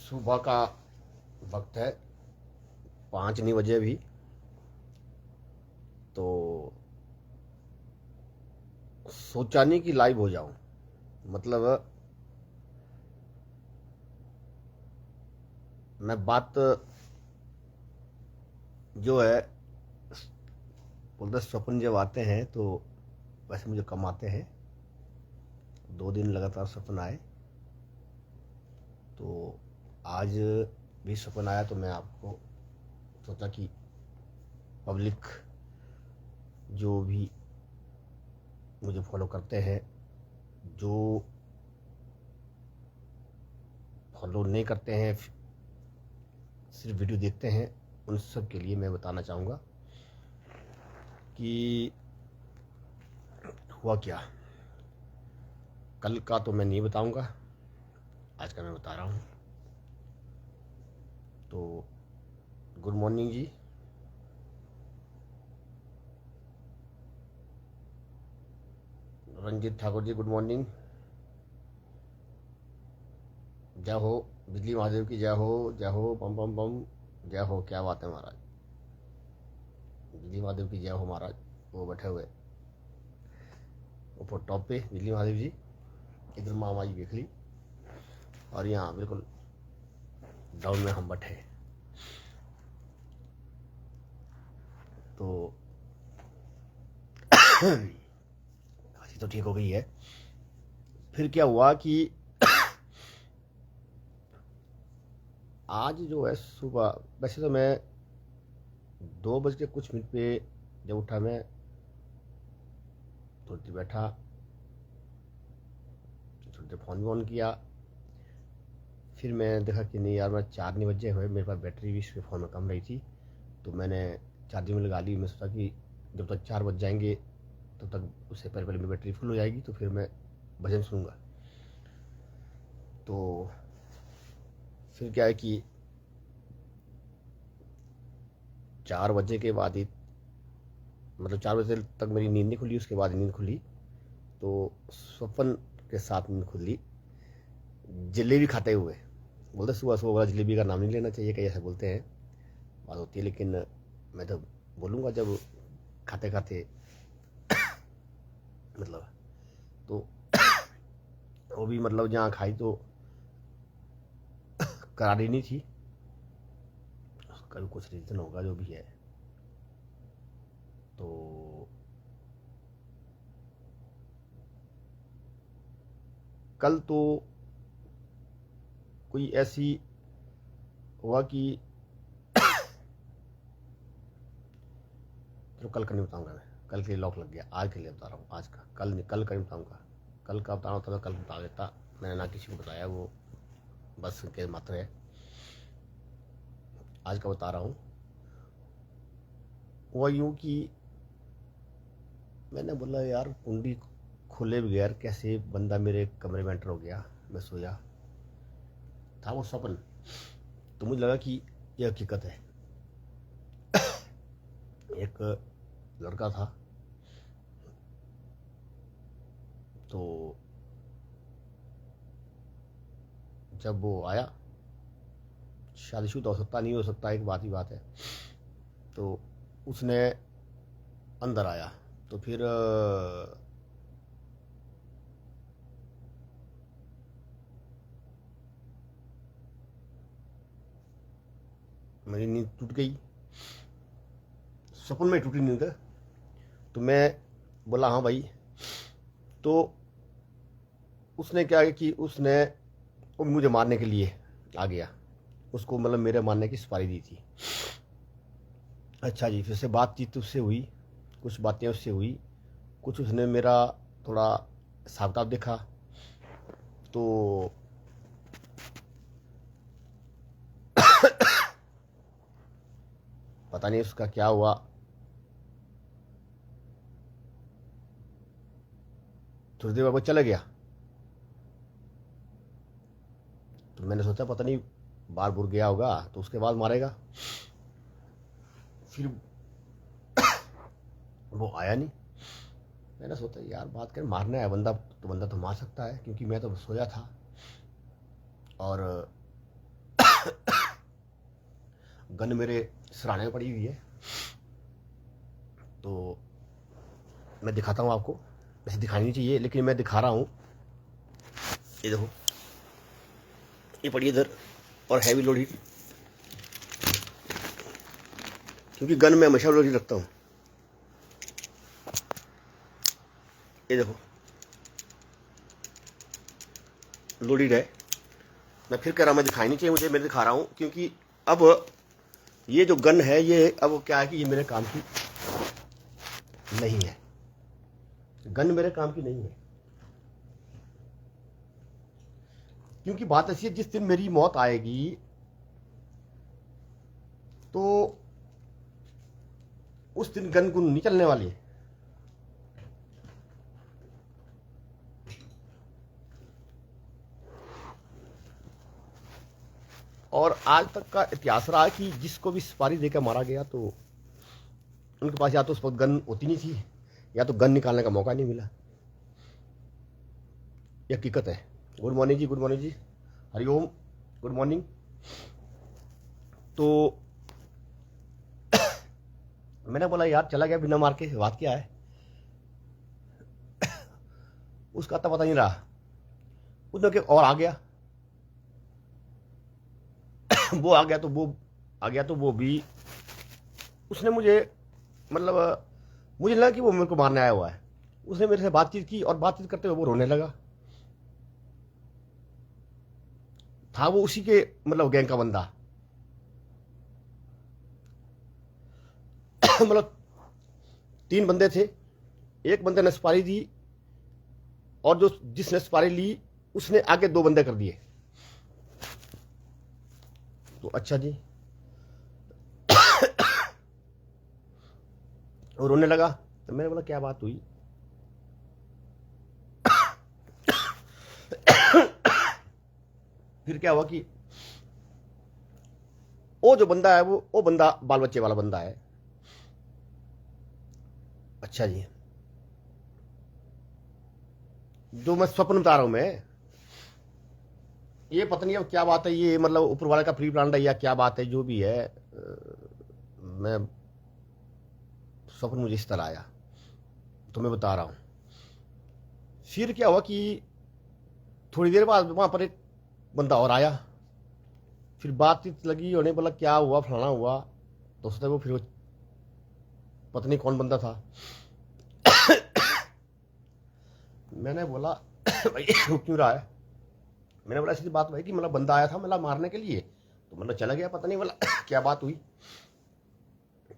सुबह का वक्त है, 5 नहीं बजे अभी। तो सोचा नहीं कि लाइव हो जाऊं। मतलब मैं बात जो है, बोलते स्वप्न जब आते हैं तो वैसे मुझे कम आते हैं। 2 दिन लगातार सपना आए, तो आज भी सपना आया, तो मैं आपको सोचा कि पब्लिक जो भी मुझे फॉलो करते हैं, जो फॉलो नहीं करते हैं, सिर्फ वीडियो देखते हैं, उन सब के लिए मैं बताना चाहूँगा कि हुआ क्या। कल का तो मैं नहीं बताऊँगा, आज का मैं बता रहा हूँ। तो गुड मॉर्निंग जी। Ranjit Thakur ji, good morning. जय हो बिजली महादेव की, जय हो, जय हो, बम बम बम, जय हो। क्या बात है महाराज, बिजली महादेव की जय हो महाराज। वो बैठे हुए ऊपर टॉप पे बिजली महादेव जी, इधर मामा जी देख ली, और यहाँ बिल्कुल डाउन में हम बैठे। तो खांसी तो ठीक हो गई है। फिर क्या हुआ कि आज जो है सुबह, वैसे तो मैं 2 बज के कुछ मिनट पे जब उठा, मैं थोड़ी देर बैठा, थोड़ी देर फ़ोन भी ऑन किया। फिर मैं देखा कि नहीं यार, मैं 4 नहीं बजे हुए, मेरे पास बैटरी भी इसके फ़ोन में कम रही थी, तो मैंने चार्जिंग में लगा ली। मैं सोचा कि जब तक 4 बज जाएंगे तब तक उससे पहले पहले मेरी बैटरी फुल हो जाएगी, तो फिर मैं भजन सुनूंगा। तो फिर क्या है कि 4 बजे के बाद ही, मतलब 4 बजे तक मेरी नींद नहीं खुली, उसके बाद नींद खुली। तो स्वप्न के साथ नींद खुली जलेबी खाते हुए। बोलते सुबह सुबह वाला जलेबी का नाम नहीं लेना चाहिए, कई ऐसे बोलते हैं, बात होती है, लेकिन मैं तो बोलूँगा जब खाते खाते मतलब। तो वो भी मतलब जहाँ खाई तो करारी नहीं थी, उसका भी कुछ रीज़न होगा जो भी है। तो कल तो कोई ऐसी हुआ कि, तो कल का नहीं बताऊंगा मैं, कल के लिए लॉक लग गया। आज के लिए बता रहा हूँ, आज का, कल का नहीं बताऊंगा। कल का बताना होता मैं कल बता देता, मैंने ना किसी को बताया, वो बस के मात्र है। आज का बता रहा हूँ। हुआ यूँ कि मैंने बोला यार, कुंडी खोले बगैर कैसे बंदा मेरे कमरे में एंटर हो गया। मैं सोया था, वो सपन, तो मुझे लगा कि यह हकीकत है। एक लड़का था, तो जब वो आया, शादीशुदा हो सकता, नहीं हो सकता, एक बात ही बात है। तो उसने अंदर आया, तो फिर मेरी नींद टूट गई, सपन में टूटी नींद। तो मैं बोला हाँ भाई। तो उसने क्या किया कि उसने वो मुझे मारने के लिए आ गया, उसको मतलब मेरे मारने की सुपारी दी थी। अच्छा जी, फिर से बातचीत उससे हुई, कुछ बातें उससे हुई, कुछ उसने मेरा थोड़ा हिसाब किताब देखा। तो पता नहीं उसका क्या हुआ, थोड़ी देर बाद वो चला गया। तो मैंने सोचा पता नहीं बार बुर गया होगा, तो उसके बाद मारेगा। फिर वो आया नहीं। मैंने सोचा यार, बात कर, मारना है बंदा तो बंदा तो मार सकता है, क्योंकि मैं तो सोया था। और गन मेरे सिरहाने में पड़ी हुई है, तो मैं दिखाता हूँ आपको। वैसे दिखानी नहीं चाहिए लेकिन मैं दिखा रहा हूँ। ये देखो, ये पड़ी इधर, और हैवी लोडेड, क्योंकि गन में हमेशा लोडेड रखता हूँ। ये देखो लोडेड है। मैं फिर कह रहा हूँ, मैं दिखाई नहीं चाहिए मुझे, मैं दिखा रहा हूँ क्योंकि अब ये जो गन है ये अब क्या है कि ये मेरे काम की नहीं है। गन मेरे काम की नहीं है, क्योंकि बात ऐसी है, जिस दिन मेरी मौत आएगी तो उस दिन गन गुन नहीं चलने वाली है। और आज तक का इतिहास रहा है कि जिसको भी सुपारी देकर मारा गया तो उनके पास या तो उस वक्त गन होती नहीं थी, या तो गन निकालने का मौका नहीं मिला। यह हकीकत है। गुड मॉर्निंग जी, गुड मॉर्निंग जी, हरिओम, गुड मॉर्निंग। तो मैंने बोला यार चला गया बिना मार के, बात क्या है। उसका तो पता नहीं रहा, उधर के और आ गया। वो आ गया तो वो भी उसने मुझे, मतलब मुझे लगा कि वो मेरे को मारने आया हुआ है। उसने मेरे से बातचीत की और बातचीत करते हुए वो रोने लगा। था वो उसी के मतलब गैंग का बंदा। मतलब 3 बंदे थे, एक बंदे ने सुपारी दी और जो जिसने सुपारी ली उसने आगे 2 बंदे कर दिए। तो अच्छा जी, और रोने लगा। तो मैंने बोला क्या बात हुई। फिर क्या हुआ कि वो जो बंदा है वो बंदा बाल बच्चे वाला बंदा है। अच्छा जी, जो मैं स्वप्न बता रहा हूं मैं, ये पता नहीं अब क्या बात है, ये मतलब ऊपर वाले का प्री प्लान है या क्या बात है, जो भी है। मैं स्वप्न मुझे इस तरह आया तो मैं बता रहा हूं। फिर क्या हुआ कि थोड़ी देर बाद वहां पर एक बंदा और आया। फिर बातचीत लगी होने, बोला क्या हुआ, फलाना हुआ। तो उसने वो फिर वो पता नहीं कौन बंदा था। मैंने बोला भाई रुक क्यों रहा है। मैंने बोला ऐसी बात भाई कि मतलब बंदा आया था मतलब मारने के लिए, तो मतलब चला गया, पता नहीं बोला क्या बात हुई।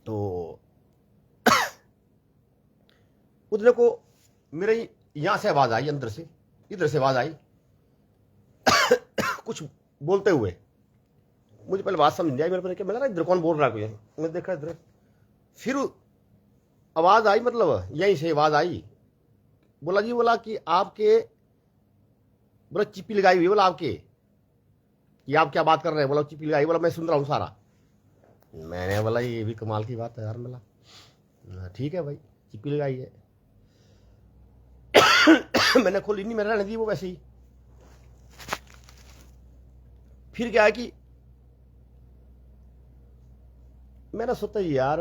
तो उधर को मेरे यहां से आवाज आई, अंदर से इधर से आवाज आई कुछ बोलते हुए। मुझे पहले बात समझ नहीं आई, मेरे को क्या इधर कौन बोल रहा है कोई। मैं देखा इधर, फिर आवाज आई, मतलब यहीं से आवाज आई। बोला जी, बोला कि आपके, बोला चिप्पी लगाई हुई, बोला आपके, कि आप क्या बात कर रहे हैं। बोला चिप्पी लगाई, बोला मैं सुन रहा हूँ सारा। मैंने बोला ये भी कमाल की बात है यार। बोला ठीक है भाई, चिप्पी लगाई है। मैंने खोली नहीं, मैंने रहने दी वो वैसे ही। फिर क्या है कि मैंने सोचा यार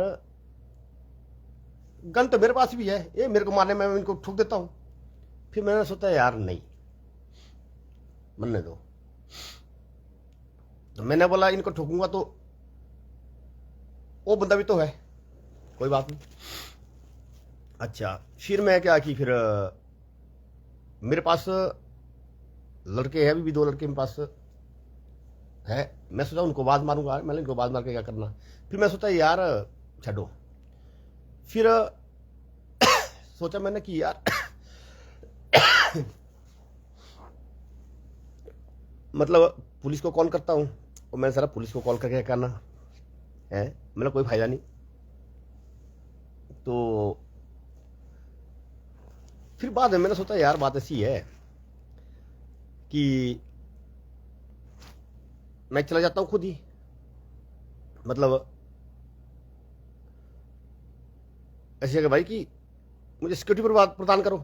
गन तो मेरे पास भी है, ये मेरे को मारने में मैं इनको ठोक देता हूं। फिर मैंने सोचा यार नहीं, मरने दो। तो मैंने बोला इनको ठोकूंगा तो वो बंदा भी तो है, कोई बात नहीं। अच्छा, फिर मैं क्या कि फिर मेरे पास लड़के हैं, अभी भी 2 लड़के मेरे पास है। मैं सोचा उनको आवाज मारूंगा, मैंने इनको आवाज मार के क्या करना। फिर मैं सोचा यार छोड़ो। फिर सोचा मैंने कि यार मतलब पुलिस को कॉल करता हूं, और मैंने सारा पुलिस को कॉल करके क्या करना है, मतलब कोई फायदा नहीं। तो फिर बाद में मैंने सोचा यार बात ऐसी है कि मैं चला जाता हूं खुद ही, मतलब ऐसी जगह भाई कि मुझे सिक्योरिटी प्रदान करो।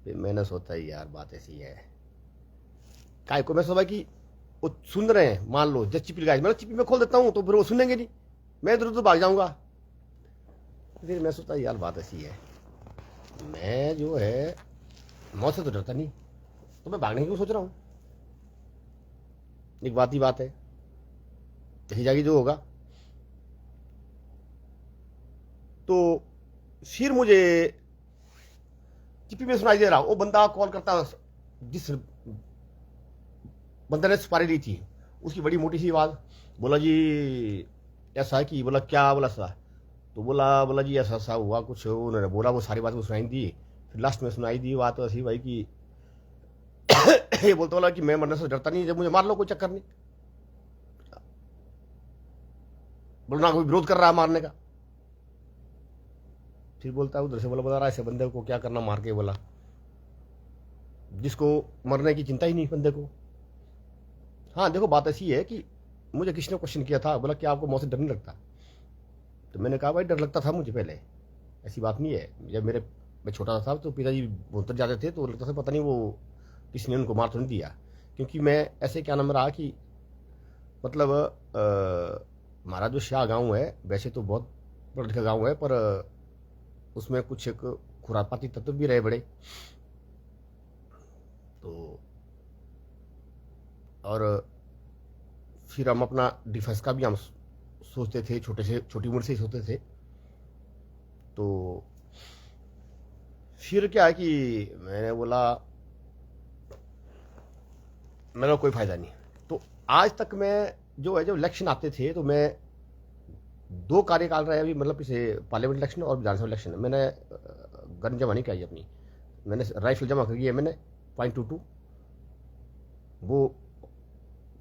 फिर मैंने सोचा यार बात ऐसी है, काय को मैं सोचा कि वो सुन रहे हैं, मान लो जब चिप्पी लगाई, मैं चिप्पी में खोल देता हूँ तो फिर वो सुनेंगे नहीं, मैं इधर उधर भाग जाऊंगा। फिर मैं सोचता यार बात ऐसी है, मैं जो है मौत से तो डरता नहीं, तो मैं भागने की क्यों सोच रहा हूँ। एक बात ही बात है, यही जागी जो होगा। तो फिर मुझे चिप्पी में सुनाई दे रहा, वो बंदा कॉल करता, जिस बंदे ने सुपारी ली थी, उसकी बड़ी मोटी सी आवाज, बोला जी ऐसा है कि, बोला क्या, बोला सा, तो बोला बोला जी ऐसा ऐसा हुआ कुछ, उन्होंने बोला, वो सारी बात को सुनाई दी। फिर लास्ट में सुनाई दी बात ऐसी भाई कि ये बोलता बोला कि मैं मरने से डरता नहीं, जब मुझे मार लो कोई चक्कर नहीं, बोला ना कोई विरोध कर रहा है मारने का। फिर बोलता है उधर से, बोला बता रहा ऐसे बंदे को क्या करना मार के, बोला जिसको मरने की चिंता ही नहीं बंदे को। हाँ देखो बात ऐसी है कि मुझे किसी ने क्वेश्चन किया था, बोला क्या आपको मौत से डर नहीं लगता, तो मैंने कहा भाई डर लगता था मुझे पहले, ऐसी बात नहीं है। जब मैं छोटा था तो पिताजी भूतर जाते थे तो लगता था पता नहीं वो किसी ने उनको मार तो नहीं दिया, क्योंकि मैं ऐसे क्या नाम रहा कि मतलब हमारा जो शाह गांव है वैसे तो बहुत पढ़ा लिखा गाँव है, पर उसमें कुछ एक खुरापाती तत्व भी रहे बड़े। तो और फिर हम अपना डिफेंस का भी हम सोचते थे, छोटी उम्र से ही सोचते थे। तो फिर क्या है कि मैंने बोला मेरा कोई फायदा नहीं। तो आज तक मैं जो है, जब इलेक्शन आते थे तो मैं 2 कार्यकाल रहे अभी, मतलब इसे पार्लियामेंट इलेक्शन और विधानसभा इलेक्शन, मैंने गन जमा नहीं कराई अपनी, मैंने राइफल जमा करी है, मैंने .22 वो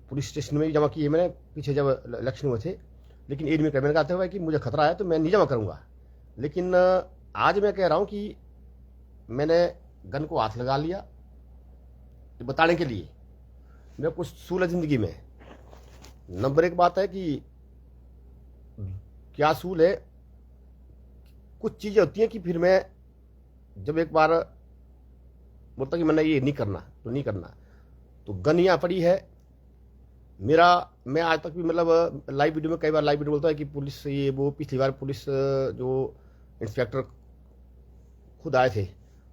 पुलिस स्टेशन में भी जमा की है मैंने पीछे जब इलेक्शन हुए थे। लेकिन एज में मैंने कहा था कि मुझे खतरा है तो मैं नहीं जमा करूंगा। लेकिन आज मैं कह रहा हूं कि मैंने गन को हाथ लगा लिया बताने के लिए मेरा कुछ सूल है जिंदगी में। नंबर 1 बात है कि क्या सूल है, कुछ चीजें होती हैं कि फिर मैं जब एक बार बोलता कि मैंने ये नहीं करना तो नहीं करना, तो गन यहाँ पड़ी है मेरा। मैं आज तक भी मतलब लाइव वीडियो में कई बार लाइव वीडियो बोलता है कि पुलिस ये वो, पिछली बार पुलिस जो इंस्पेक्टर खुद आए थे,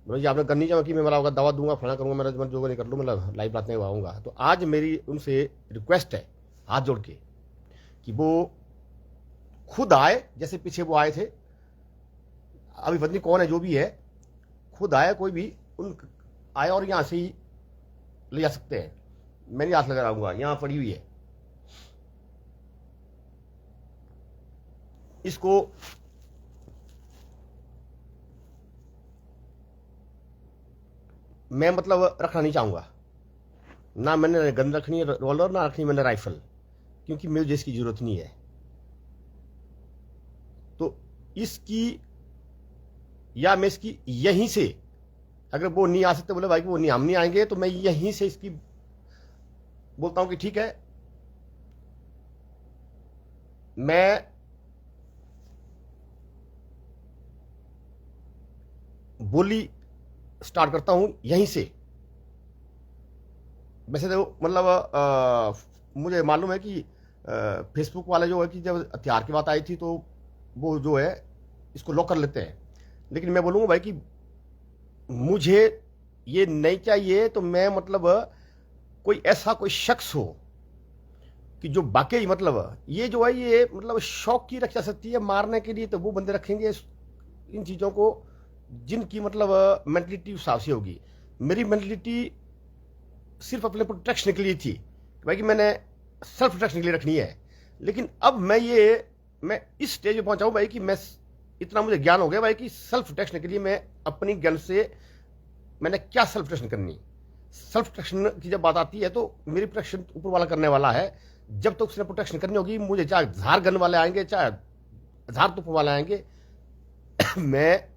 बोले जी आपने गन नहीं जमा की, मैं मेरा होगा दवा दूंगा, फला करूंगा, मेरा जो नहीं कर लूँ, मतलब लाइव बात नहीं आऊँगा। तो आज मेरी उनसे रिक्वेस्ट है हाथ जोड़ के कि वो खुद आए, जैसे पीछे वो आए थे, अभी पत्नी कौन है जो भी है, खुद आए कोई भी, उन आए और यहां से ही ले जा सकते हैं, मैं नहीं हाथ लगा रहूंगा, यहां पड़ी हुई है। इसको मैं मतलब रखना नहीं चाहूंगा, ना मैंने गन रखनी है रिवॉल्वर, ना रखनी मैंने राइफल, क्योंकि मुझे इसकी जरूरत नहीं है। तो इसकी या मैं इसकी यहीं से, अगर वो नहीं आ सकते बोले भाई कि वो नहीं, हम नहीं आएंगे, तो मैं यहीं से इसकी बोलता हूं कि ठीक है मैं बोली स्टार्ट करता हूं यहीं से। वैसे तो मतलब मुझे मालूम है कि फेसबुक वाले जो है कि जब हथियार की बात आई थी तो वो जो है इसको लॉक कर लेते हैं, लेकिन मैं बोलूंगा भाई कि मुझे ये नहीं चाहिए। तो मैं मतलब कोई ऐसा कोई शख्स हो कि जो वाकई मतलब ये जो है ये मतलब शौक की रक्षा सकती है मारने के लिए, तो वो बंदे रखेंगे इन चीजों को जिनकी मतलब मेंटलिटी उस हिसाब से होगी। मेरी मेंटलिटी सिर्फ अपने प्रोटेक्शन के लिए थी भाई कि मैंने सेल्फ प्रोटेक्शन के लिए रखनी है। लेकिन अब मैं इस स्टेज पे पहुंचा हूं भाई कि मैं इतना मुझे ज्ञान हो गया भाई कि सेल्फ प्रोटेक्शन के लिए मैं अपनी गन से मैंने क्या सेल्फ प्रोटेक्शन करनी। सेल्फ प्रोटेक्शन की जब बात आती है तो मेरी प्रोटेक्शन ऊपर वाला करने वाला है। जब तक उसने प्रोटेक्शन करनी होगी, मुझे चाहे झार गन वाले आएंगे चाहे झार तुप वाले आएंगे मैं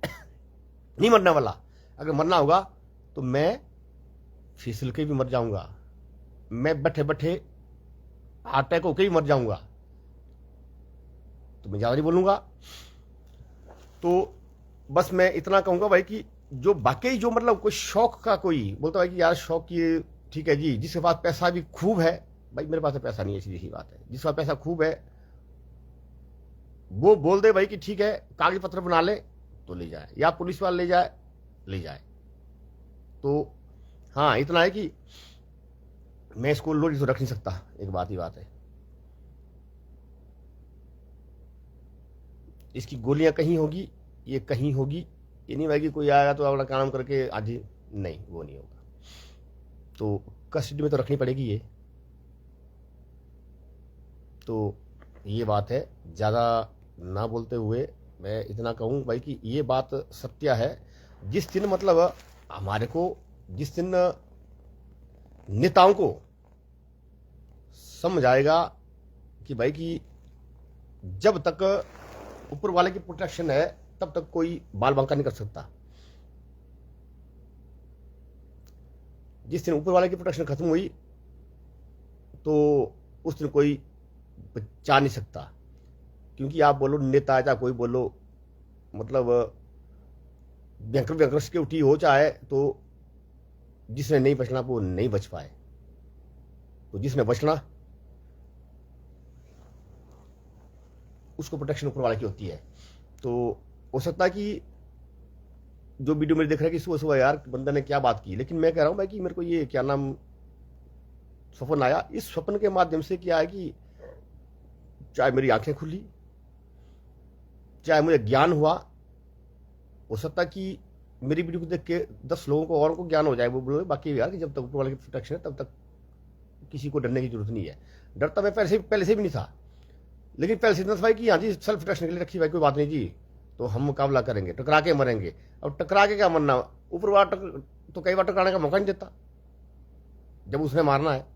नहीं मरने वाला। अगर मरना होगा तो मैं फिसल के भी मर जाऊंगा, मैं बैठे बैठे हार्ट अटैक होकर भी मर जाऊंगा। तो मैं ज्यादा नहीं बोलूंगा। तो बस मैं इतना कहूंगा भाई कि जो वाकई जो मतलब कोई शौक का कोई बोलता है कि यार शौक ये ठीक है जी, जिसके पास पैसा भी खूब है भाई मेरे पास तो पैसा नहीं है, सीधी सी बात है। जिसका पैसा खूब है वो बोल दे भाई कि ठीक है कागज पत्र बना ले तो ले जाए, या पुलिस वाला ले जाए ले जाए। तो हाँ इतना है कि मैं इसको लोरी तो रख नहीं सकता, एक बात ही बात है। इसकी गोलियां कहीं होगी, ये कहीं होगी, ये नहीं भाई कि कोई आएगा तो अपना काम करके आज ही, नहीं वो नहीं होगा। तो कस्टडी में तो रखनी पड़ेगी ये। तो ये बात है, ज़्यादा ना बोलते हुए मैं इतना कहूँ भाई कि ये बात सत्य है। जिस दिन मतलब हमारे को, जिस दिन नेताओं को समझ आएगा कि भाई कि जब तक ऊपर वाले की प्रोटेक्शन है तब तक कोई बाल बांका नहीं कर सकता। जिस दिन ऊपर वाले की प्रोटेक्शन खत्म हुई तो उस दिन कोई बचा नहीं सकता। क्योंकि आप बोलो नेता है, चाहे कोई बोलो, मतलब भयंकर भयंकर सिक्योरिटी हो चाहे, तो जिसने नहीं बचना वो नहीं बच पाए। तो जिसने बचना उसको प्रोटेक्शन ऊपर वाले की होती है। तो हो सकता है कि जो वीडियो मेरे देख रहे हैं कि सुबह सुबह यार बंदा ने क्या बात की, लेकिन मैं कह रहा हूं भाई कि मेरे को ये क्या नाम स्वप्न आया। इस स्वप्न के माध्यम से क्या है कि चाहे मेरी आंखें खुली, चाहे मुझे ज्ञान हुआ, हो सकता कि मेरी वीडियो को देख के 10 लोगों को और को ज्ञान हो जाए, वो बोले बाकी यार कि जब तक ऊपर वाले की प्रोटेक्शन है तब तक किसी को डरने की जरूरत नहीं है। डरता मैं पहले से भी नहीं था, लेकिन पहले से इतना था भाई कि हाँ जी सेल्फ प्रोटेक्शन के लिए रखी भाई, कोई बात नहीं जी, तो हम मुकाबला करेंगे, टकरा के मरेंगे। अब टकरा के क्या मरना, ऊपर वाला तो कई बार टकराने का मौका नहीं देता जब उसने मारना है।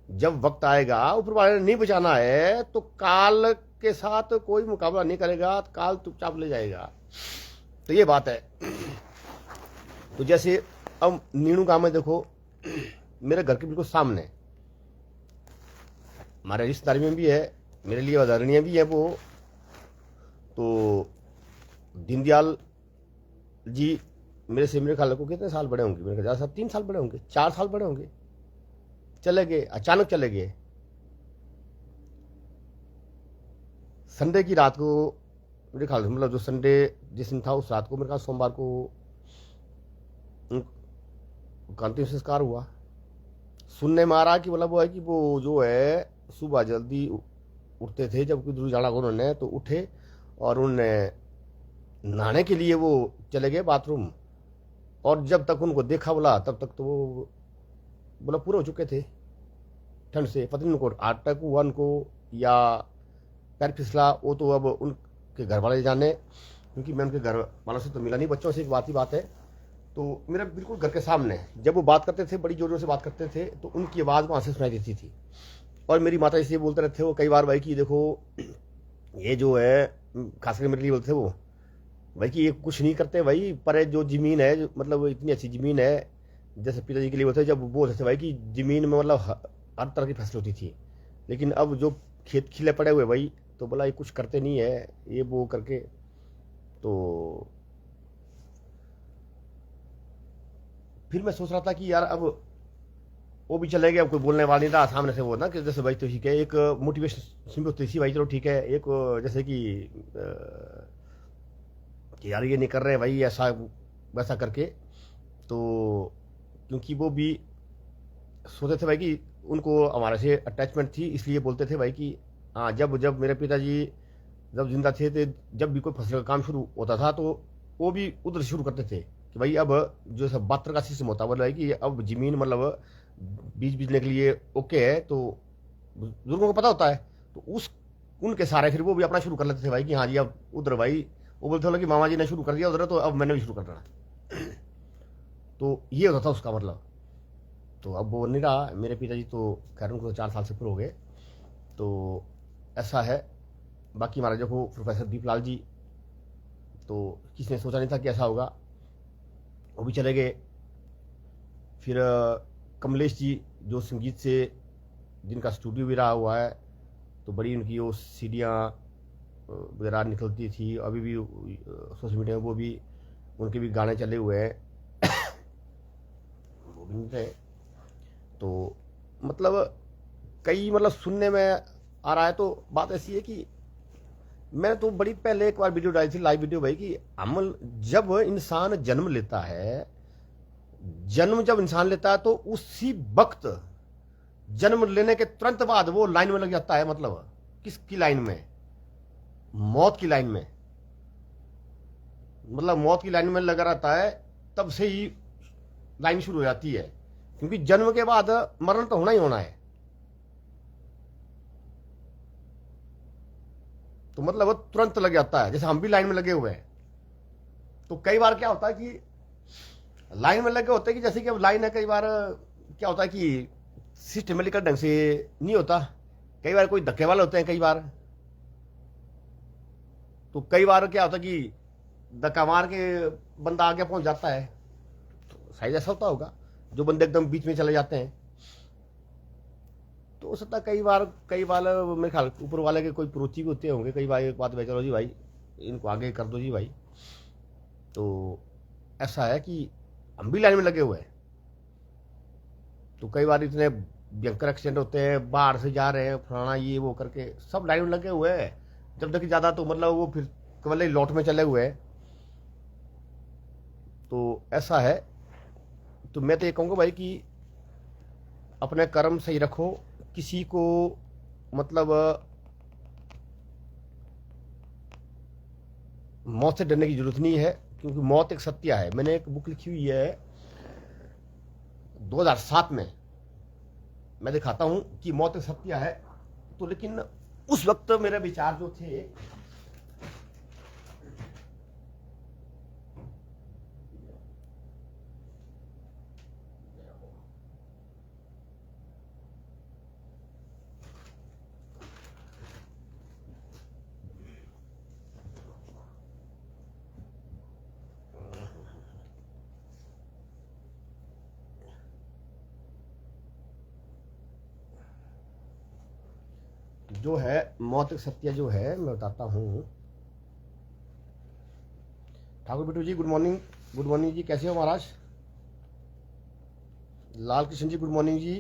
जब वक्त आएगा ऊपर वाले ने नहीं बचाना है तो काल के साथ कोई मुकाबला नहीं करेगा, काल चुपचाप ले जाएगा। तो ये बात है। तो जैसे अब नीणू गांव में देखो, मेरे घर के बिल्कुल सामने, हमारे रिश्तेदारी में भी है, मेरे लिए आदरणीय भी है वो। तो दीनदयाल जी मेरे से, मेरे ख्याल को कितने साल बड़े होंगे, मेरे ख्याल 3 साल बड़े होंगे, 4 साल बड़े होंगे। चले गए, अचानक चले गए। संडे की रात को मेरे ख्याल से, मतलब जो संडे जिस दिन था उस रात को, मेरे ख्याल सोमवार को उनका अंतिम संस्कार हुआ। सुनने में आ रहा कि बोला वो है कि वो जो है सुबह जल्दी उठते थे, जब कोई जाना उन्होंने तो उठे और उन्होंने नहाने के लिए वो चले गए बाथरूम। और जब तक उनको देखा बोला तब तक तो वो बोला पूरे हो चुके थे ठंड से। पता नहीं उनको अटैक हुआ उनको या पैर फिसला, वो तो अब उनके घर वाले जाने, क्योंकि मैं उनके घर वालों से तो मिला नहीं, बच्चों से एक बात ही बात है। तो मेरा बिल्कुल घर के सामने जब वो बात करते थे, बड़ी जोर जोर से बात करते थे, तो उनकी आवाज़ वहाँ से सुनाई देती थी। और मेरी माता इसलिए बोलते रहते वो कई बार भाई कि देखो ये जो है, खासकर मेरे लिए बोलते थे वो भाई कि ये कुछ नहीं करते भाई, पर जो ज़मीन है, मतलब इतनी अच्छी ज़मीन है, जैसे पिताजी के लिए बोलते जब वो बोलते थे भाई कि ज़मीन में मतलब हर तरह की फसल होती थी, लेकिन अब जो खेत खिले पड़े हुए भाई, तो बोला ये कुछ करते नहीं है, ये वो करके। तो फिर मैं सोच रहा था कि यार अब वो भी चले गए, अब कोई बोलने वाला नहीं रहा सामने से वो ना, कि जैसे भाई तो ठीक है, एक मोटिवेशन होती थी भाई, चलो ठीक है, एक जैसे कि यार ये नहीं कर रहे भाई ऐसा वैसा करके। तो क्योंकि वो भी सोचते थे भाई कि उनको हमारे से अटैचमेंट थी, इसलिए बोलते थे भाई कि हाँ, जब जब मेरे पिताजी जब जिंदा थे तो जब भी कोई फसल का काम शुरू होता था तो वो भी उधर शुरू करते थे कि भाई अब जो सब बातर का सिस्टम होता है कि अब जमीन मतलब बीज बीजने के लिए ओके है, तो बुजुर्गों को पता होता है, तो उस उनके सारे फिर वो भी अपना शुरू कर लेते थे भाई कि हाँ जी अब उधर भाई, वो बोलते थे कि मामा जी ने शुरू कर दिया उधर, तो अब मैंने भी शुरू कर देना। तो ये होता था उसका मतलब। तो अब वो नहीं रहा मेरे पिताजी, तो खैर उनको तो 4 साल से ऊपर हो गए। तो ऐसा है। बाकी हमारा देखो प्रोफेसर दीपलाल जी, तो किसी ने सोचा नहीं था कि ऐसा होगा, वो भी चले गए। फिर कमलेश जी जो संगीत से जिनका स्टूडियो भी रहा हुआ है, तो बड़ी उनकी वो सीडियाँ वगैरह निकलती थी, अभी भी सोशल मीडिया में वो भी उनके भी गाने चले हुए हैं। वो भी नहीं रहे। तो मतलब कई मतलब सुनने में आ रहा है। तो बात ऐसी है कि मैंने तो बड़ी पहले एक बार वीडियो डाली थी, लाइव वीडियो भाई, कि अमल जब इंसान जन्म लेता है, जन्म जब इंसान लेता है तो उसी वक्त जन्म लेने के तुरंत बाद वो लाइन में लग जाता है। मतलब किसकी लाइन में? मौत की लाइन में। मतलब मौत की लाइन में लगा रहता है, तब से ही लाइन शुरू हो जाती है, क्योंकि जन्म के बाद मरण तो होना ही होना है। तो मतलब वो तुरंत लग जाता है, जैसे हम भी लाइन में लगे हुए हैं। तो कई बार क्या होता है कि लाइन में लगे होते हैं कि जैसे कि अब लाइन है, कई बार क्या होता है कि सिस्टमेटिकल ढंग से नहीं होता। कई बार कोई धक्के वाले होते हैं, कई बार तो कई बार क्या होता है कि धक्का मार के बंदा आगे पहुंच जाता है। तो शायद ऐसा होता होगा, जो बंदे एकदम बीच में चले जाते हैं। तो हो सकता है कई बार मेरे ख्याल ऊपर वाले के कोई प्रोची भी होते होंगे। कई बार एक बात भाई, चलो जी भाई इनको आगे कर दो जी भाई। तो ऐसा है कि हम भी लाइन में लगे हुए हैं। तो कई बार इतने भयंकर एक्सीडेंट होते हैं, बाहर से जा रहे हैं, फलाना ये वो करके सब लाइन में लगे हुए हैं। जब तक ज़्यादा तो मतलब वो फिर केवल लौट में चले हुए हैं। तो ऐसा है। तो मैं तो ये कहूँगा भाई कि अपने कर्म सही रखो। किसी को मतलब मौत से डरने की जरूरत नहीं है, क्योंकि मौत एक सत्य है। मैंने एक बुक लिखी हुई है 2007 में, मैं दिखाता हूं कि मौत एक सत्य है। तो लेकिन उस वक्त मेरे विचार जो थे, जो है मौत एक सत्य जो है, मैं बताता हूं। ठाकुर बिट्टू जी गुड मॉर्निंग। गुड मॉर्निंग जी, कैसे हो महाराज? लाल कृष्ण जी गुड मॉर्निंग जी।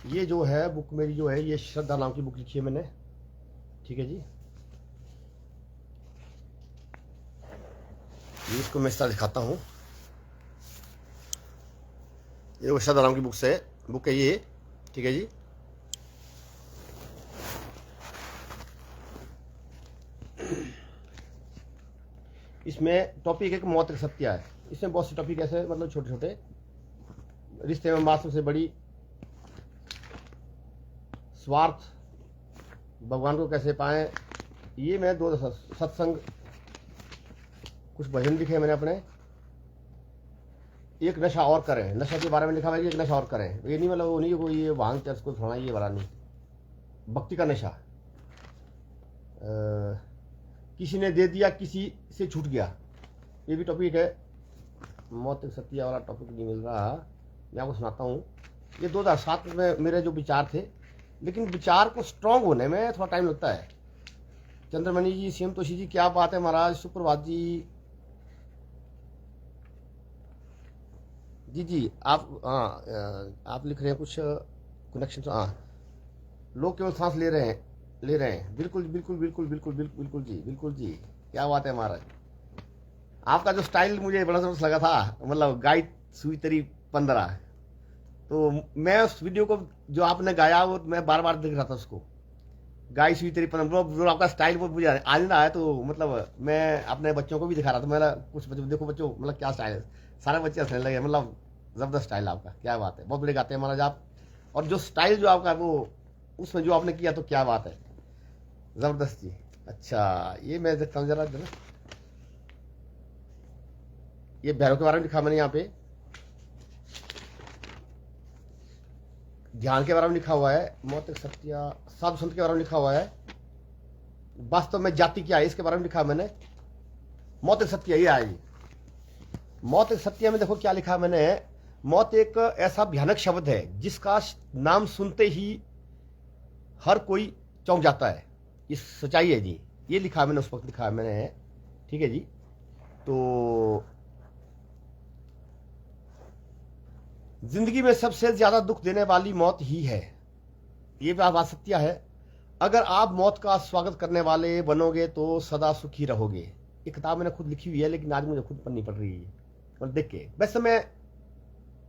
ये जो है बुक मेरी जो है, ये श्रद्धा नाम की बुक लिखी है मैंने, ठीक है जी। ये इसको मैं इस तरह दिखाता हूँ। ये श्रद्धा नाम की बुक है ये, ठीक है जी। इसमें टॉपिक है कि मौत एक सत्य है। इसमें बहुत से टॉपिक ऐसे मतलब छोटे छोटे, रिश्ते में माँ सबसे बड़ी, स्वार्थ, भगवान को कैसे पाएं, ये मैं दो सत्संग, कुछ भजन लिखे मैंने अपने। एक नशा और करें, नशा के बारे में लिखा है, एक नशा और करें। ये नहीं मतलब वो नहीं कोई ये भांग चर्च को छोड़ा, ये वाला नहीं। भक्ति का नशा, किसी ने दे दिया, किसी से छूट गया, ये भी टॉपिक है। मौत एक सत्य वाला टॉपिक नहीं मिल रहा, मैं आपको सुनाता हूँ। ये 2007 में मेरे जो विचार थे, लेकिन विचार को स्ट्रांग होने में थोड़ा टाइम लगता है। चंद्रमणि जी, सीएम तोशी जी, क्या बात है महाराज, सुप्रभात जी। जी आप, हाँ आप लिख रहे हैं कुछ कनेक्शन। हाँ, लोग केवल सांस ले रहे हैं। बिल्कुल बिल्कुल बिल्कुल बिल्कुल बिल्कुल बिल्कुल जी, बिल्कुल जी, क्या बात है महाराज। आपका जो स्टाइल मुझे बड़ा जबरदस्त लगा था, मतलब गाइड सुई तेरी 15। तो मैं उस वीडियो को जो आपने गाया वो मैं बार बार देख रहा था उसको, गाय सुई तेरी 15, जो आपका स्टाइल वो मुझे आज ना आया। तो मतलब मैं अपने बच्चों को भी दिखा रहा था। मेरा कुछ बच्चों, देखो बच्चों मतलब क्या स्टाइल है, सारे बच्चे हंसने लगे। मतलब जबरदस्त स्टाइल आपका, क्या बात है, बहुत बड़े गाते हैं महाराज आप। और जो स्टाइल जो आपका वो, उसमें जो आपने किया, तो क्या बात है, जबरदस्त जी। अच्छा, ये मैं देखता हूँ जरा जरा, ये भैरव के बारे में लिखा मैंने यहाँ पे, ध्यान के बारे में लिखा हुआ है, मौत एक सत्य, साधु संत के बारे में लिखा हुआ है, वास्तव में जाति क्या है इसके बारे में लिखा है मैंने। मौत एक सत्य ये आएगी। मौत एक सत्य में देखो क्या लिखा है मैंने। मौत एक ऐसा भयानक शब्द है जिसका नाम सुनते ही हर कोई चौंक जाता है। ये सच्चाई है जी, ये लिखा है मैंने, उस वक्त लिखा है मैंने, ठीक है जी। तो जिंदगी में सबसे ज्यादा दुख देने वाली मौत ही है, ये बात सत्य है। अगर आप मौत का स्वागत करने वाले बनोगे तो सदा सुखी रहोगे। ये किताब मैंने खुद लिखी हुई है, लेकिन आज मुझे खुद पढ़नी पड़ रही है और देख के। वैसे मैं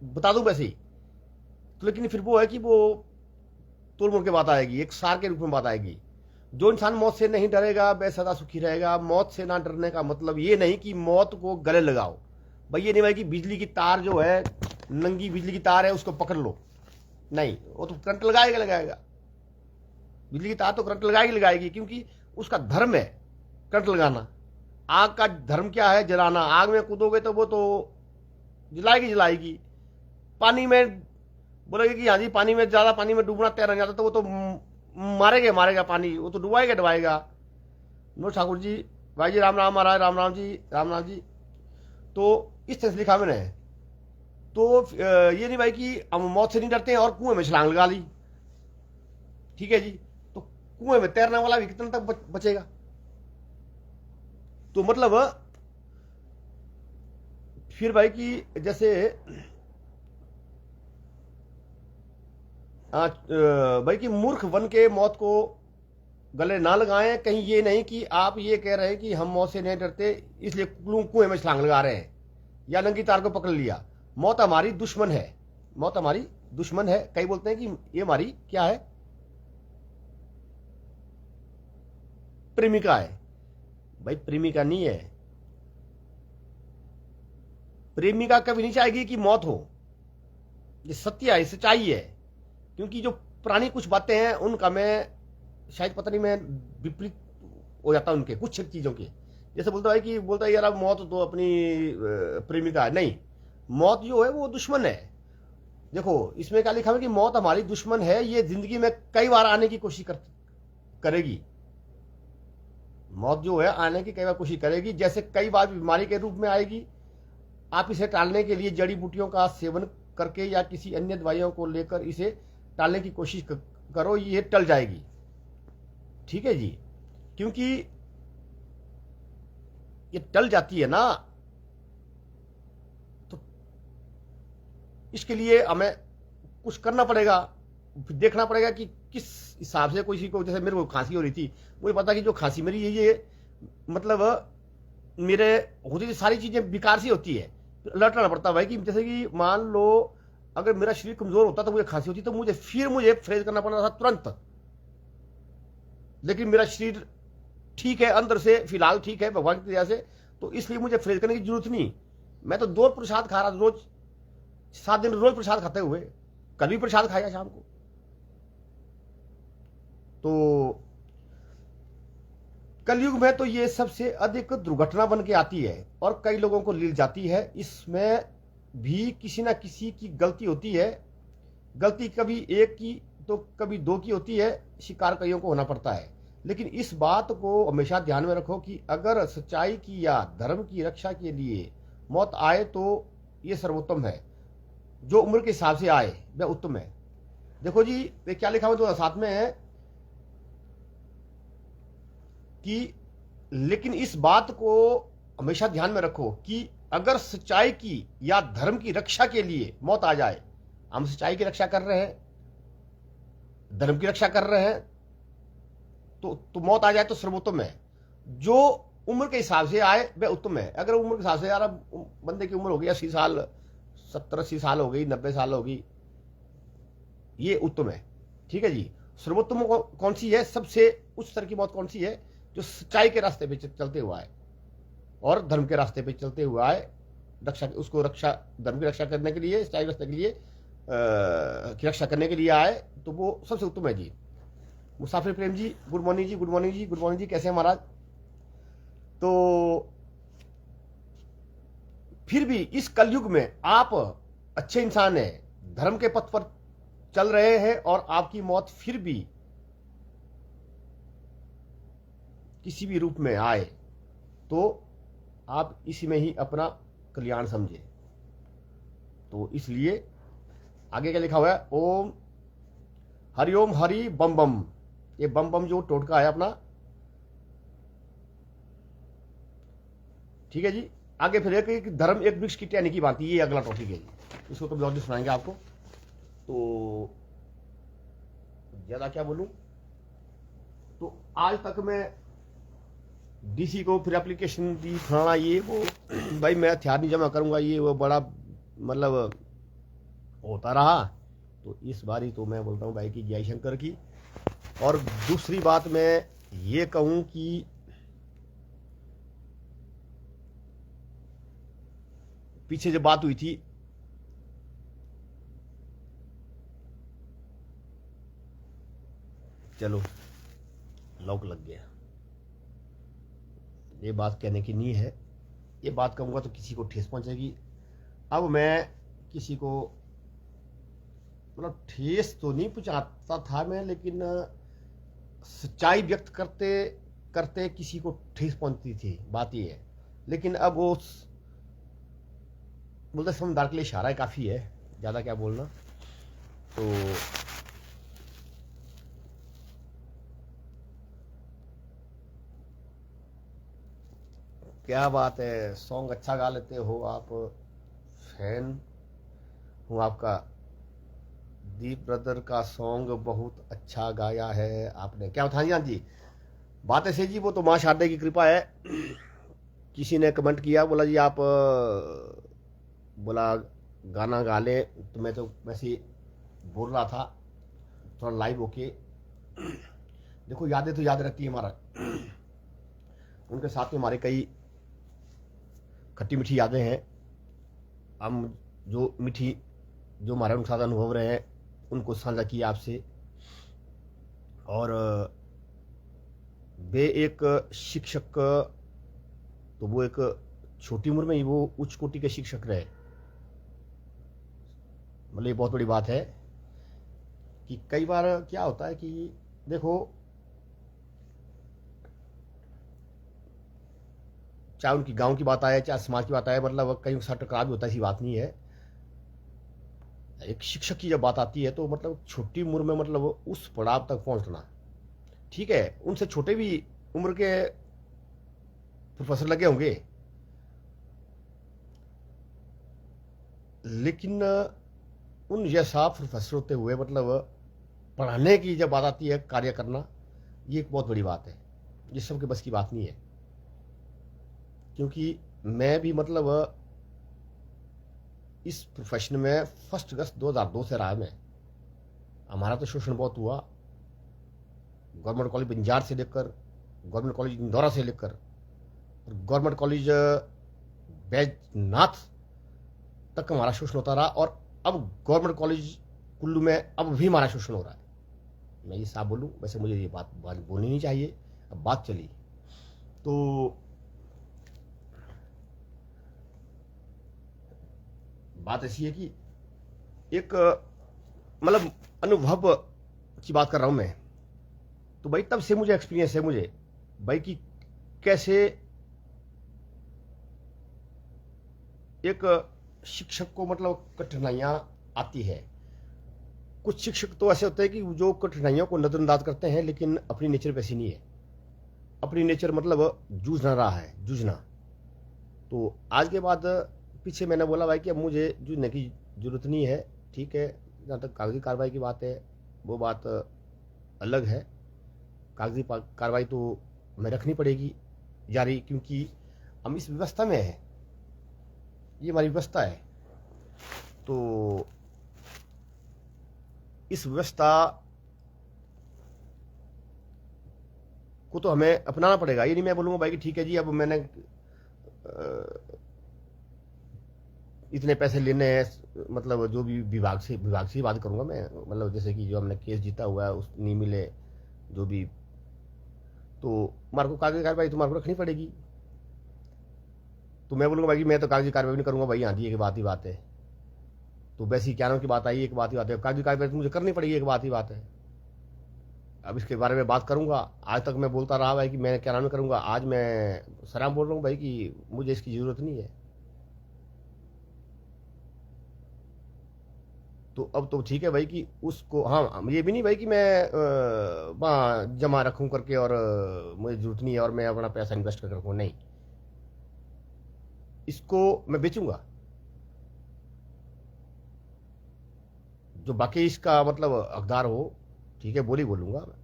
बता दूं वैसे ही तो, लेकिन फिर वो है कि वो तोड़ मोड़ के बात आएगी, एक सार के रूप में बात आएगी। जो इंसान मौत से नहीं डरेगा वह सदा सुखी रहेगा। मौत से ना डरने का मतलब ये नहीं कि मौत को गले लगाओ भाई। ये नहीं भाई कि बिजली की तार जो है, नंगी बिजली की तार है, उसको पकड़ लो, नहीं, वो तो करंट लगाएगा लगाएगा। बिजली की तार तो करंट लगाएगी लगाएगी, क्योंकि उसका धर्म है करंट लगाना। आग का धर्म क्या है? जलाना। आग में कूदोगे तो वो तो जलाएगी जलाएगी। पानी में बोलेगे कि हाँ जी पानी में, ज्यादा पानी में डूबना तैर जाता तो वो तो मारेगा मारेगा पानी, वो तो डुबाएगा डुबाएगा। नो ठाकुर जी, भाई जी राम राम महाराज, राम राम जी, राम राम जी। तो इस तरह से लिखा मैंने। तो ये नहीं भाई कि हम मौत से नहीं डरते हैं और कुएं में छलांग लगा ली, ठीक है जी। तो कुएं में तैरने वाला भी कितना तक बचेगा? तो मतलब फिर भाई कि जैसे भाई कि मूर्ख बन के मौत को गले ना लगाएं। कहीं ये नहीं कि आप ये कह रहे हैं कि हम मौत से नहीं डरते इसलिए कुएं में छलांग लगा रहे हैं या नंगी तार को पकड़ लिया। मौत हमारी दुश्मन है, मौत हमारी दुश्मन है। कई बोलते हैं कि ये हमारी क्या है? प्रेमिका है। भाई प्रेमिका नहीं है। प्रेमिका कभी नहीं चाहेगी कि मौत हो, ये सत्य है, सच्चाई है। क्योंकि जो पुरानी कुछ बातें हैं उनका मैं शायद पता नहीं, मैं विपरीत हो जाता उनके कुछ चीजों के। जैसे बोलता है कि बोलता है यार अब मौत तो अपनी प्रेमिका है। नहीं, मौत जो है वो दुश्मन है। देखो इसमें क्या लिखा है कि मौत हमारी दुश्मन है, ये जिंदगी में कई बार आने की कोशिश करेगी। मौत जो है आने की कई बार कोशिश करेगी। जैसे कई बार बीमारी के रूप में आएगी। आप इसे टालने के लिए जड़ी बूटियों का सेवन करके या किसी अन्य दवाइयों को लेकर इसे टालने की कोशिश करो, ये टल जाएगी, ठीक है जी। क्योंकि ये टल जाती है ना, तो इसके लिए हमें कुछ करना पड़ेगा, देखना पड़ेगा कि किस हिसाब से। किसी को जैसे मेरे को खांसी हो रही थी, मुझे पता कि जो खांसी मेरी ये मतलब मेरे होती थी सारी चीजें बेकार सी होती है। अलर्ट रहना पड़ता है भाई कि जैसे कि मान लो अगर मेरा शरीर कमजोर होता तो मुझे खांसी होती तो मुझे फ्रेज करना पड़ता था तुरंत। लेकिन मेरा शरीर ठीक है अंदर से, फिलहाल ठीक है भगवान की दया से, तो इसलिए मुझे फ्रेज करने की जरूरत नहीं। मैं तो 2 प्रसाद खा रहा था रोज, 7 दिन रोज प्रसाद खाते हुए। कल भी प्रसाद खाया शाम को। तो कलयुग में तो ये सबसे अधिक दुर्घटना बन के आती है और कई लोगों को लील जाती है। इसमें भी किसी ना किसी की गलती होती है। गलती कभी एक की तो कभी 2 की होती है, शिकार कईयों को होना पड़ता है। लेकिन इस बात को हमेशा ध्यान में रखो कि अगर सच्चाई की या धर्म की रक्षा के लिए मौत आए तो ये सर्वोत्तम है। जो उम्र के हिसाब से आए वह उत्तम है। देखो जी क्या लिखा हुआ 2007 में है कि लेकिन इस बात को हमेशा ध्यान में रखो कि अगर सच्चाई की या धर्म की रक्षा के लिए मौत आ जाए, हम सच्चाई की रक्षा कर रहे हैं, धर्म की रक्षा कर रहे हैं, तो मौत आ जाए तो सर्वोत्तम है। जो उम्र के हिसाब से आए वह उत्तम है। अगर उम्र के हिसाब से यार बंदे की उम्र हो गई 80 साल, 70-80 साल हो गई, 90 साल हो गई, ये उत्तम है, ठीक है जी। सर्वोत्तम कौन सी है? सबसे उच्च स्तर की मौत कौन सी है? जो सच्चाई के रास्ते पे चलते हुआ है और धर्म के रास्ते पे चलते हुआ है। रक्षा उसको रक्षा, धर्म की रक्षा करने के लिए, सच्चाई रास्ते के लिए की रक्षा करने के लिए आए तो वो सबसे उत्तम है जी। मुसाफिर प्रेम जी गुड मॉर्निंग जी, गुड मॉर्निंग जी, गुड मॉर्निंग जी, कैसे हैं महाराज? तो फिर भी इस कलयुग में आप अच्छे इंसान हैं, धर्म के पथ पर चल रहे हैं और आपकी मौत फिर भी किसी भी रूप में आए तो आप इसी में ही अपना कल्याण समझे। तो इसलिए आगे क्या लिखा हुआ है? ओम हरिओम हरि बम बम। ये बम बम जो टोटका है अपना, ठीक है जी। आगे फिर एक धर्म एक वृक्ष की टहनी की भांति, ये अगला टॉपिक है जी, इसको कभी और भी सुनाएंगे आपको। तो ज्यादा क्या बोलूं, तो आज तक मैं डीसी को फिर एप्लीकेशन दी फलाना ये वो, भाई मैं हथियार नहीं जमा करूंगा, ये वो बड़ा मतलब होता रहा। तो इस बारी तो मैं बोलता हूँ भाई की जय शंकर की। और दूसरी बात मैं ये कहूं कि पीछे जब बात हुई थी, चलो लॉक लग गया, ये बात कहने की नहीं है, ये बात कहूंगा तो किसी को ठेस पहुंचेगी। अब मैं किसी को मतलब ठेस तो नहीं पहुंचाता था मैं, लेकिन सच्चाई व्यक्त करते करते किसी को ठेस पहुंचती थी, बात ये है। लेकिन अब वो बोलते समझदार के लिए इशारा ही काफी है, ज्यादा क्या बोलना। तो क्या बात है, सॉन्ग अच्छा गा लेते हो आप, फैन हूँ आपका। दीप ब्रदर का सॉन्ग बहुत अच्छा गाया है आपने। क्या था जी? जी बात ऐसे जी, वो तो माँ शारदा की कृपा है। किसी ने कमेंट किया, बोला जी आप बोला गाना गा ले, तो मैं तो वैसे बोल रहा था थोड़ा लाइव होके। देखो यादें तो याद रहती है हमारा, उनके साथ में हमारे कई खट्टी मीठी यादें हैं। हम जो मीठी जो हमारे उनके साथ अनुभव रहे हैं उनको साझा किया आपसे। और वे एक शिक्षक, तो वो एक छोटी उम्र में ही वो उच्च कोटि के शिक्षक रहे, मतलब ये बहुत बड़ी बात है। कि कई बार क्या होता है कि देखो, चाहे उनकी गांव की बात आए चाहे समाज की बात आए, मतलब कहीं साथ टकराव भी होता है, ऐसी बात नहीं है। एक शिक्षक की जब बात आती है तो मतलब छोटी उम्र में मतलब उस पड़ाव तक पहुंचना, ठीक है उनसे छोटे भी उम्र के प्रोफेसर लगे होंगे, लेकिन उन जैसा प्रोफेसर होते हुए मतलब पढ़ाने की जब बात आती है, कार्य करना, ये एक बहुत बड़ी बात है, ये सबके बस की बात नहीं है। क्योंकि मैं भी मतलब इस प्रोफेशन में 1 अगस्त 2002 से रहा मैं। हमारा तो शोषण बहुत हुआ, गवर्नमेंट कॉलेज बंजार से लेकर गवर्नमेंट कॉलेज इंदौरा से लेकर गवर्नमेंट कॉलेज बैजनाथ तक हमारा शोषण होता रहा। और अब गवर्नमेंट कॉलेज कुल्लू में अब भी हमारा शोषण हो रहा है। मैं ये साफ बोलूं, वैसे मुझे ये बात बोलनी नहीं चाहिए, अब बात चली तो बात ऐसी है कि एक मतलब अनुभव की बात कर रहा हूं मैं। तो भाई तब से मुझे एक्सपीरियंस है मुझे भाई कि कैसे एक शिक्षक को मतलब कठिनाइयां आती है। कुछ शिक्षक तो ऐसे होते हैं कि जो कठिनाइयों को नजरअंदाज करते हैं, लेकिन अपनी नेचर वैसी नहीं है। अपनी नेचर मतलब जूझना रहा है, जूझना। तो आज के बाद पीछे मैंने बोला भाई कि अब मुझे जूझने की जरूरत नहीं है, ठीक है। जहाँ तक कागजी कार्रवाई की बात है वो बात अलग है, कागजी कार्रवाई तो हमें रखनी पड़ेगी जारी, क्योंकि हम इस व्यवस्था में हैं, ये हमारी व्यवस्था है। तो इस व्यवस्था को तो हमें अपनाना पड़ेगा। ये नहीं मैं बोलूँगा भाई कि ठीक है जी अब मैंने इतने पैसे लेने हैं, मतलब जो भी विभाग से ही बात करूंगा मैं, मतलब जैसे कि जो हमने केस जीता हुआ है उस नहीं मिले जो भी, तो मार को कागजी कार्रवाई तो मार को रखनी पड़ेगी। तो मैं बोलूँगा भाई मैं तो कागजी कार्रवाई नहीं करूंगा भाई, हाँ जी एक बात ही बात है। तो वैसी क्या नाम की बात आई, एक बात ही बात है, कागजी कार्रवाई तो मुझे करनी पड़ेगी, एक बात ही बात है। अब इसके बारे में बात करूंगा। आज तक मैं बोलता रहा भाई कि मैं क्या नाम करूंगा, आज मैं सराम बोल रहा हूँ भाई कि मुझे इसकी जरूरत नहीं है। तो अब तो ठीक है भाई कि उसको, हाँ ये भी नहीं भाई कि मैं वहाँ जमा रखूं करके और मुझे जरूरत नहीं है और मैं अपना पैसा इन्वेस्ट करके रखूँ, नहीं। इसको मैं बेचूंगा। जो बाकी इसका मतलब हकदार हो, ठीक है, बोली बोलूंगा मैं।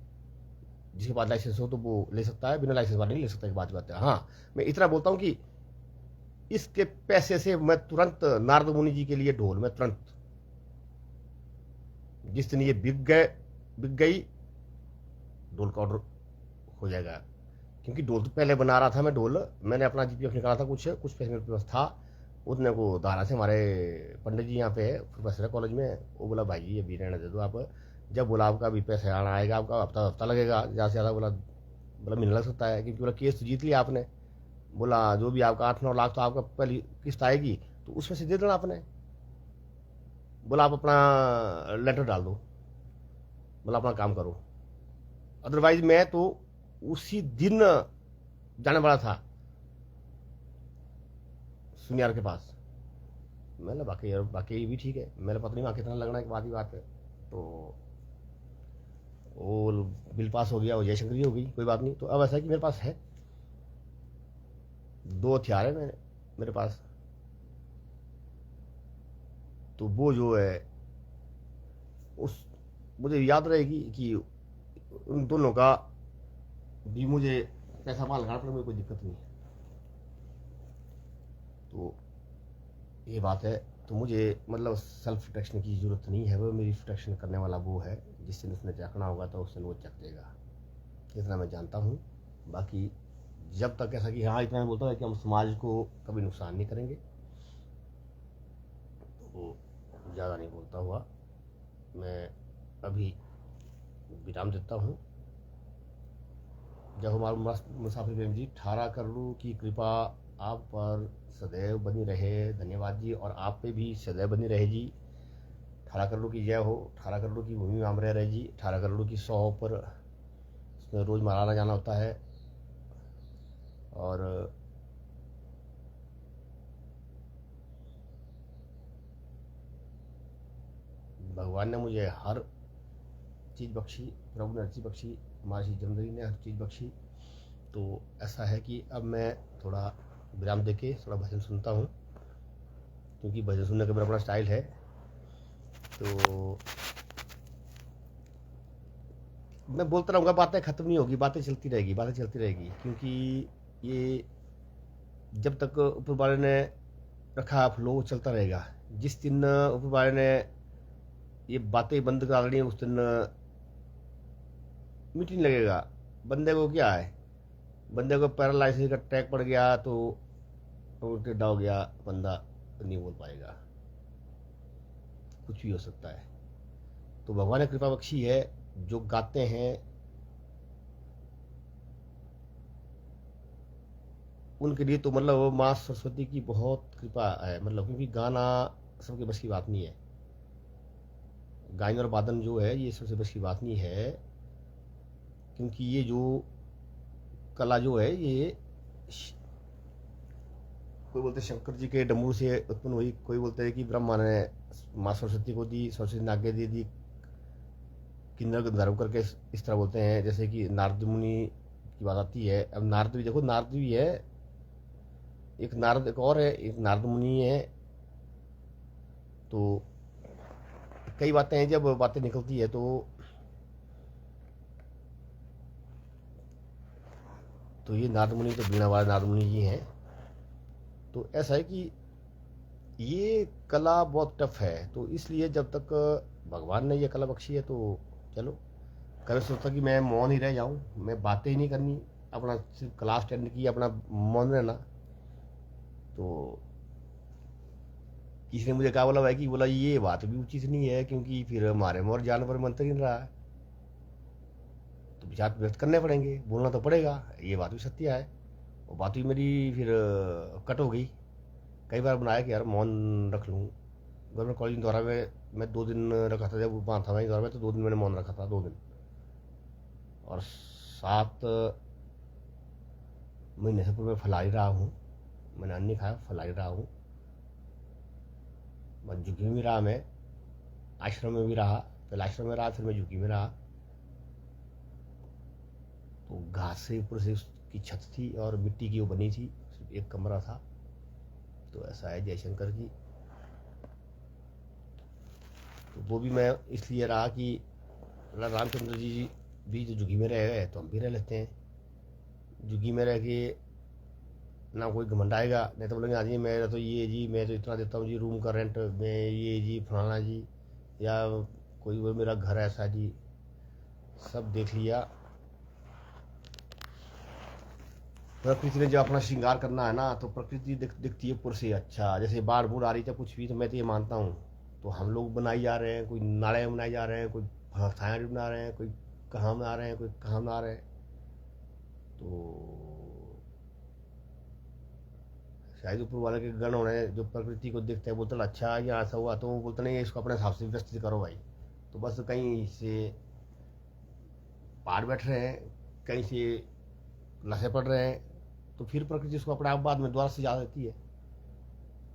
जिसके पास लाइसेंस हो तो वो ले सकता है, बिना लाइसेंस वाला नहीं ले सकता, एक बात है। हाँ, मैं इतना बोलता हूँ कि इसके पैसे से मैं तुरंत नारद मुनि जी के लिए ढोल, मैं तुरंत जिस दिन ये बिक गई, ढोल का ऑर्डर हो जाएगा। क्योंकि ढोल तो पहले बना रहा था मैं, ढोल मैंने अपना जीपीएफ निकाला था, कुछ कुछ पैसे मेरे पास था। उतने को धारा से हमारे पंडित जी यहाँ पे है, प्रोफेसर है कॉलेज में, वो बोला भाई जी अभी रहने दे दो आप, जब बोला आपका अभी पैसा आना आएगा, आपका हफ्ता हफ्ता लगेगा ज़्यादा से ज़्यादा, बोला बोला महीना लग सकता है, क्योंकि बोला केस तो जीत लिया आपने। बोला जो भी आपका 8-9 लाख तो आपका पहली किस्त आएगी, तो उसमें से दे देना आपने। बोला आप अपना लेटर डाल दो, बोला अपना काम करो, अदरवाइज मैं तो उसी दिन जाने वाला था सुनियार के पास। मैंने बाकी यार बाकी भी ठीक है, मेरे पता नहीं वहाँ कितना लगना है, बात ही बात है। तो वो बिल पास हो गया, वो जयशंकर जी हो गई, कोई बात नहीं। तो अब ऐसा है कि मेरे पास है 2 हथियार है मेरे पास। तो वो जो है उस मुझे याद रहेगी कि उन दोनों का भी मुझे पैसा पाल लगाना पड़े, मुझे कोई दिक्कत नहीं है। तो ये बात है। तो मुझे मतलब सेल्फ प्रोटेक्शन की ज़रूरत नहीं है, वो मेरी प्रोटेक्शन करने वाला वो है, जिस दिन उसने चखना होगा तो उस दिन वो चख देगा, इतना मैं जानता हूँ। बाकी जब तक ऐसा कि हाँ, इतना मैं बोलता हूँ कि हम समाज को कभी नुकसान नहीं करेंगे, तो ज़्यादा नहीं बोलता हुआ मैं अभी विराम देता हूँ। जब हमारे मुसाफिर प्रेम जी, 18 करोड़ की कृपा आप पर सदैव बनी रहे, धन्यवाद जी, और आप पे भी सदैव बनी रहे जी। 18 करोड़ की जय हो, 18 करोड़ की भूमि में हम रह रहे जी, 18 करोड़ की 100 पर उसमें रोज़ माराना जाना होता है। और भगवान ने मुझे हर चीज़ बख्शी, प्रभु ने हर चीज़ बख्शी, हमारी जन्मदिन ने हर चीज़ बख्शी। तो ऐसा है कि अब मैं थोड़ा विराम देके थोड़ा भजन सुनता हूँ, क्योंकि भजन सुनने का मेरा अपना स्टाइल है। तो मैं बोलता रहूँगा, बातें ख़त्म नहीं होगी, बातें चलती रहेगी, बातें चलती रहेगी, क्योंकि ये जब तक ऊपर वाले ने रखा फ्लो चलता रहेगा। जिस दिन ऊपर वाले ने ये बातें बंद करा दी उस दिन मीठ नहीं लगेगा। बंदे को क्या है, बंदे को पैरालाइसिस का अटैक पड़ गया तो टेढ़ा हो गया, बंदा नहीं बोल पाएगा, कुछ भी हो सकता है। तो भगवान ने कृपा बख्शी है, जो गाते हैं उनके लिए तो मतलब माँ सरस्वती की बहुत कृपा है, मतलब क्योंकि गाना सबके बस की बात नहीं है, गायन और वादन जो है ये सबसे बस की बात नहीं है। क्योंकि ये जो कला जो है ये कोई बोलते हैं शंकर जी के डमरू से उत्पन्न हुई, कोई बोलते हैं कि ब्रह्मा ने माँ सरस्वती को दी, सरस्वती ने आगे दे दी, किन्नर गंधर्व करके इस तरह बोलते हैं। जैसे कि नारद मुनि की बात आती है, अब नारद भी देखो, नारद भी है, एक नारद एक और है, एक नारद मुनि है। तो कई बातें हैं, जब बातें निकलती है तो ये नारद मुनि तो बीणा वाले नारद मुनि जी हैं। तो ऐसा है कि ये कला बहुत टफ है, तो इसलिए जब तक भगवान ने ये कला बख्शी है तो चलो। कभी सोचता कि मैं मौन ही रह जाऊं, मैं बातें ही नहीं करनी, अपना सिर्फ क्लास अटेंड की, अपना मौन रहना। तो किसी ने मुझे कहा, बोला भाई कि बोला ये बात भी उचित नहीं है, क्योंकि फिर हमारे में और जानवर मंत्र गिन रहा है, तो विचार व्यक्त करने पड़ेंगे, बोलना तो पड़ेगा, ये बात भी सत्य है। और बात भी मेरी फिर कट हो गई। कई बार बनाया कि यार मौन रख लूँ। गवर्नमेंट कॉलेज द्वारा में मैं 2 दिन रखा था, जब वहाँ था मैं द्वारा में, तो 2 दिन मैंने मौन रखा था, 2 दिन। और 7 महीने से पूरे मैं फैला ही रहा हूँ, मैंने अन्न नहीं खाया, फैला ही रहा हूँ। मैं झुकी में भी रहा, मैं आश्रम में भी रहा, पहले आश्रम में रहा, फिर मैं झुकी में रहा। तो घास से ऊपर से उसकी छत थी और मिट्टी की वो बनी थी, सिर्फ एक कमरा था। तो ऐसा है जयशंकर की। तो वो भी मैं इसलिए रहा कि रामचंद्र जी भी जो झुग्गी में रह गए तो हम भी रह लेते हैं। झुग्गी में रह के ना कोई घमंड आएगा, नहीं तो बोलेंगे हाँ जी मेरा तो ये जी, मैं तो इतना देता हूँ जी रूम का रेंट, मैं ये जी फलाना जी, या कोई वो मेरा घर ऐसा जी। सब देख लिया। प्रकृति ने जब अपना श्रृंगार करना है ना, तो प्रकृति दिखती है पुर से। अच्छा जैसे बाढ़ बूढ़ आ रही है कुछ भी, तो मैं तो ये मानता हूँ, तो हम लोग बनाई जा रहे हैं, कोई नाले बनाए जा रहे हैं, कोई छाया बना रहे हैं, कोई कहाँ बना रहे हैं, कोई कहाँ बना रहे हैं। तो शायद ऊपर वाले के गण होने जो प्रकृति को देखते हैं, बोलते अच्छा यहाँ ऐसा हुआ, तो वो बोलते नहीं इसको अपने हिसाब से व्यवस्थित करो भाई। तो बस कहीं से पहाड़ बैठ रहे हैं, कहीं से लसे पड़ रहे हैं, तो फिर प्रकृति उसको अपने आप बाद में दोबारा सजा देती है।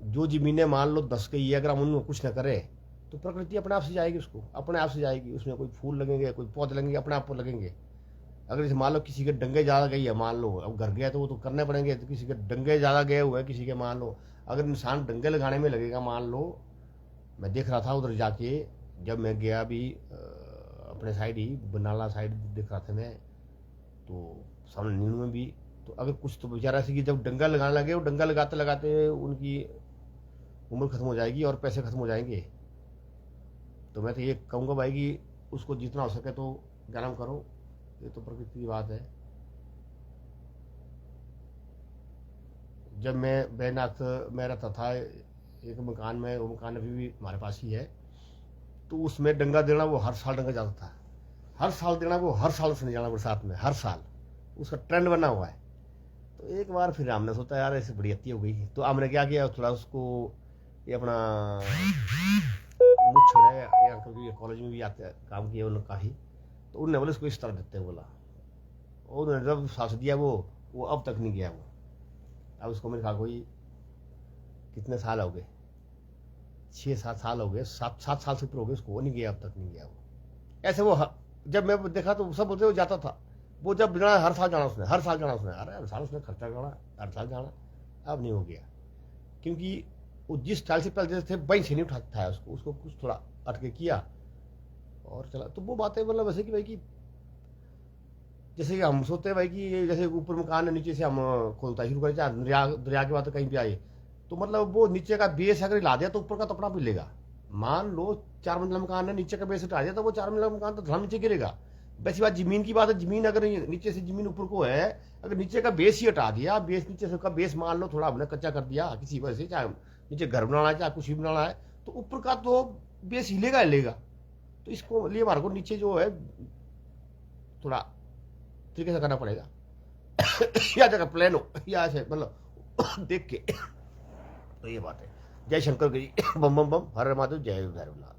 जो जमीनें मान लो 10 गई है, अगर हम उनमें कुछ न करें तो प्रकृति अपने आप से जाएगी, उसको अपने आप से जाएगी। उसमें कोई फूल लगेंगे, कोई पौधे लगेंगे, अपने आप लगेंगे। अगर जैसे मान लो किसी के डंगे ज़्यादा गई है, मान लो अब घर गया तो वो तो करने पड़ेंगे। तो किसी के डंगे ज़्यादा गए हुए हैं, किसी के मान लो अगर इंसान डंगे लगाने में लगेगा, मान लो मैं देख रहा था उधर जाके, जब मैं गया भी अपने साइड ही बनाला साइड देख रहा था मैं, तो सामने नींद में भी, तो अगर कुछ तो बेचारा ऐसे कि जब डंगा लगाने लगे, वो डंगा लगाते लगाते उनकी उम्र खत्म हो जाएगी और पैसे खत्म हो जाएंगे। तो मैं तो ये कहूँगा भाई कि उसको जितना हो सके तो गर्म करो। ये तो प्रकृति की बात है। जब मैं बैनाथ में रहता था एक मकान में, वो मकान अभी भी हमारे पास ही है, तो उसमें डंगा देना वो हर साल डंगा जाता था, हर साल देना वो हर साल उसने जाना बरसात में, हर साल उसका ट्रेंड बना हुआ है। तो एक बार फिर हमने सोचा यार ऐसे बड़ी अति हो गई, तो हमने क्या किया, थोड़ा उसको ये अपना मुझ है ये अंकल भी कॉलेज में भी आते काम किया उन्होंने काफ़ी, तो उन्होंने बोले इसको इस तरह देते हैं बोला, और उन्होंने जब सांस दिया वो अब तक नहीं गया वो। अब उसको मेरे ख्याल कोई कितने साल हो गए, 6-7 साल हो गए, 7 साल से ऊपर हो गए उसको, वो नहीं गया, अब तक नहीं गया वो। ऐसे वो जब मैं देखा तो सब बोलते वो जाता था, वो जब जाना हर साल जाना उसने, हर साल जाना उसने, अरे हर साल उसने खर्चा करना, हर साल जाना। अब नहीं हो गया, क्योंकि वो जिस स्टाइल से पहले थे वहीं से नहीं उठाता है उसको कुछ थोड़ा अटके किया और चला। तो वो बातें मतलब वैसे कि भाई कि जैसे कि हम सोचते हैं भाई कि जैसे ऊपर मकान है, नीचे से हम खोलता शुरू करें, चाहे दरिया के बाद कहीं भी आए, तो मतलब वो नीचे का बेस अगर हिला दिया तो ऊपर का तो अपना मिलेगा। मान लो 4 मंजिला मकान है, नीचे का बेस हटा दिया तो वो 4 मंजिला मकान तो धड़ा नीचे गिरेगा। वैसी बात जमीन की बात है, जमीन अगर नीचे से जमीन ऊपर को है, अगर नीचे का बेस ही हटा दिया, बेस नीचे से का बेस मान लो थोड़ा हमने कच्चा कर दिया किसी वजह से, चाहे नीचे घर बनाना है चाहे कुछ भी बनाना है, तो ऊपर का तो बेस हिलेगा हिलेगा। तो इसको लिए हमारे को नीचे जो है थोड़ा तरीके से करना पड़ेगा या जगह प्लेन हो या ऐसे मतलब देख के। तो ये बात है। जय शंकर जी, बम बम बम, हर महादेव, जय भैरवनाथ।